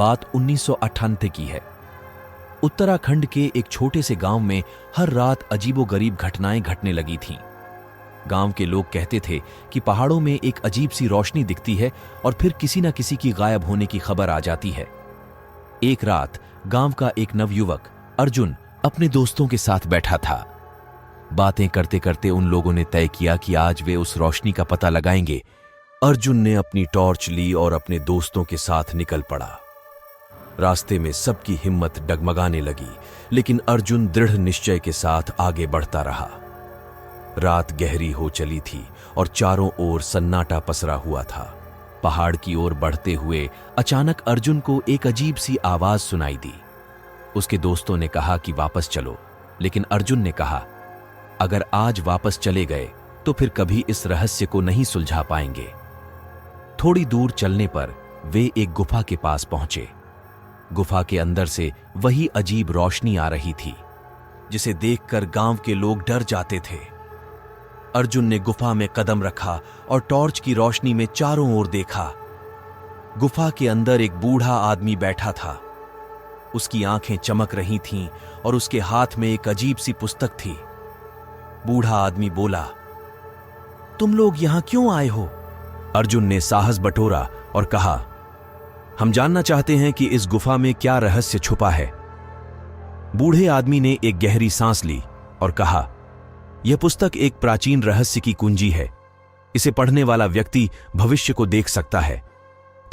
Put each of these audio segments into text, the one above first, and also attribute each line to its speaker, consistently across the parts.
Speaker 1: बात 1998 की है। उत्तराखंड के एक छोटे से गांव में हर रात अजीबोगरीब घटनाएं घटने लगी थीं। गांव के लोग कहते थे कि पहाड़ों में एक अजीब सी रोशनी दिखती है और फिर किसी न किसी की गायब होने की खबर आ जाती है। एक रात गांव का एक नवयुवक अर्जुन अपने दोस्तों के साथ बैठा था। बातें करते करते उन लोगों ने तय किया कि आज वे उस रोशनी का पता लगाएंगे। अर्जुन ने अपनी टॉर्च ली और अपने दोस्तों के साथ निकल पड़ा। रास्ते में सबकी हिम्मत डगमगाने लगी, लेकिन अर्जुन दृढ़ निश्चय के साथ आगे बढ़ता रहा। रात गहरी हो चली थी और चारों ओर सन्नाटा पसरा हुआ था। पहाड़ की ओर बढ़ते हुए अचानक अर्जुन को एक अजीब सी आवाज सुनाई दी। उसके दोस्तों ने कहा कि वापस चलो, लेकिन अर्जुन ने कहा, अगर आज वापस चले गए तो फिर कभी इस रहस्य को नहीं सुलझा पाएंगे। थोड़ी दूर चलने पर वे एक गुफा के पास पहुंचे। गुफा के अंदर से वही अजीब रोशनी आ रही थी, जिसे देखकर गांव के लोग डर जाते थे। अर्जुन ने गुफा में कदम रखा और टॉर्च की रोशनी में चारों ओर देखा। गुफा के अंदर एक बूढ़ा आदमी बैठा था। उसकी आंखें चमक रही थीं और उसके हाथ में एक अजीब सी पुस्तक थी। बूढ़ा आदमी बोला, तुम लोग यहां क्यों आए हो? अर्जुन ने साहस बटोरा और कहा, हम जानना चाहते हैं कि इस गुफा में क्या रहस्य छुपा है। बूढ़े आदमी ने एक गहरी सांस ली और कहा, यह पुस्तक एक प्राचीन रहस्य की कुंजी है। इसे पढ़ने वाला व्यक्ति भविष्य को देख सकता है,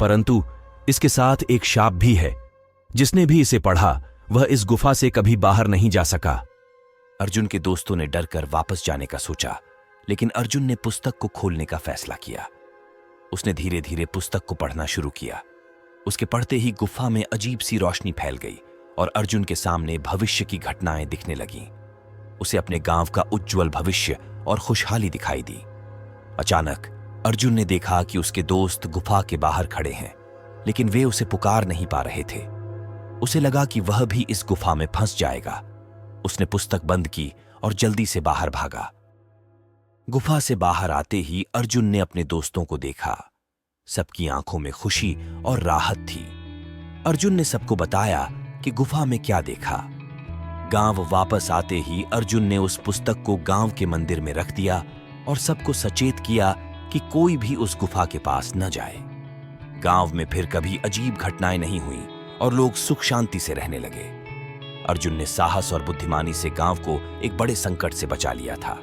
Speaker 1: परंतु इसके साथ एक शाप भी है। जिसने भी इसे पढ़ा वह इस गुफा से कभी बाहर नहीं जा सका। अर्जुन के दोस्तों ने डरकर वापस जाने का सोचा, लेकिन अर्जुन ने पुस्तक को खोलने का फैसला किया। उसने धीरे धीरे पुस्तक को पढ़ना शुरू किया। उसके पढ़ते ही गुफा में अजीब सी रोशनी फैल गई और अर्जुन के सामने भविष्य की घटनाएं दिखने लगीं। उसे अपने गांव का उज्जवल भविष्य और खुशहाली दिखाई दी। अचानक अर्जुन ने देखा कि उसके दोस्त गुफा के बाहर खड़े हैं, लेकिन वे उसे पुकार नहीं पा रहे थे। उसे लगा कि वह भी इस गुफा में फंस जाएगा। उसने पुस्तक बंद की और जल्दी से बाहर भागा। गुफा से बाहर आते ही अर्जुन ने अपने दोस्तों को देखा। सबकी आंखों में खुशी और राहत थी। अर्जुन ने सबको बताया कि गुफा में क्या देखा। गांव वापस आते ही अर्जुन ने उस पुस्तक को गांव के मंदिर में रख दिया और सबको सचेत किया कि कोई भी उस गुफा के पास न जाए। गांव में फिर कभी अजीब घटनाएं नहीं हुई और लोग सुख शांति से रहने लगे। अर्जुन ने साहस और बुद्धिमानी से गांव को एक बड़े संकट से बचा लिया था।